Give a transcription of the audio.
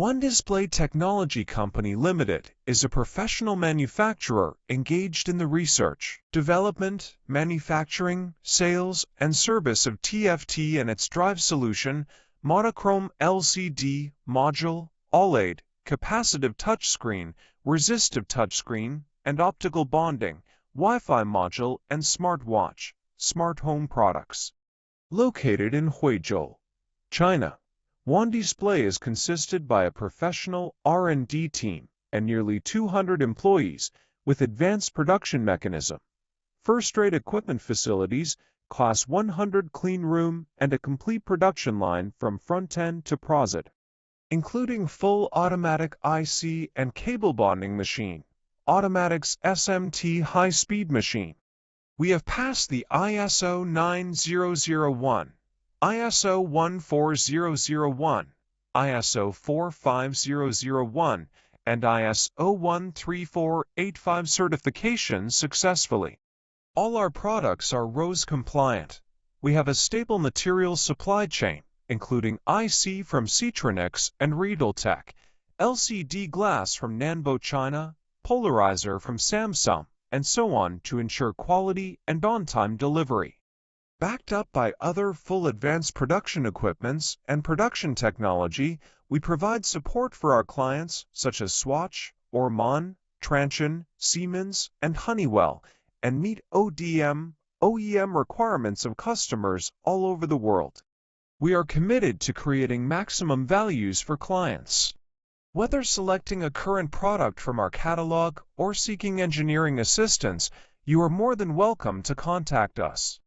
One Display Technology Company Limited is a professional manufacturer engaged in the research, development, manufacturing, sales, and service of TFT and its drive solution, Monochrome LCD, Module, OLED, Capacitive Touchscreen, Resistive Touchscreen, and Optical Bonding, Wi-Fi Module, and Smartwatch, Smart Home Products. Located in Huizhou, China, One Display is consisted by a professional R&D team and nearly 200 employees with advanced production mechanism, first-rate equipment facilities, Class 100 clean room, and a complete production line from front-end to process, including full automatic IC and cable bonding machine, automatics SMT high-speed machine. We have passed the ISO 9001, ISO 14001, ISO 45001, and ISO 13485 certifications successfully. All our products are RoHS compliant. We have a stable material supply chain, including IC from Citronix and Riedel-Tech, LCD glass from Nanbo China, polarizer from Samsung, and so on to ensure quality and on-time delivery. Backed up by other full advanced production equipments and production technology, we provide support for our clients such as Swatch, Orman, Transsion, Siemens, and Honeywell, and meet ODM, OEM requirements of customers all over the world. We are committed to creating maximum values for clients. Whether selecting a current product from our catalog or seeking engineering assistance, you are more than welcome to contact us.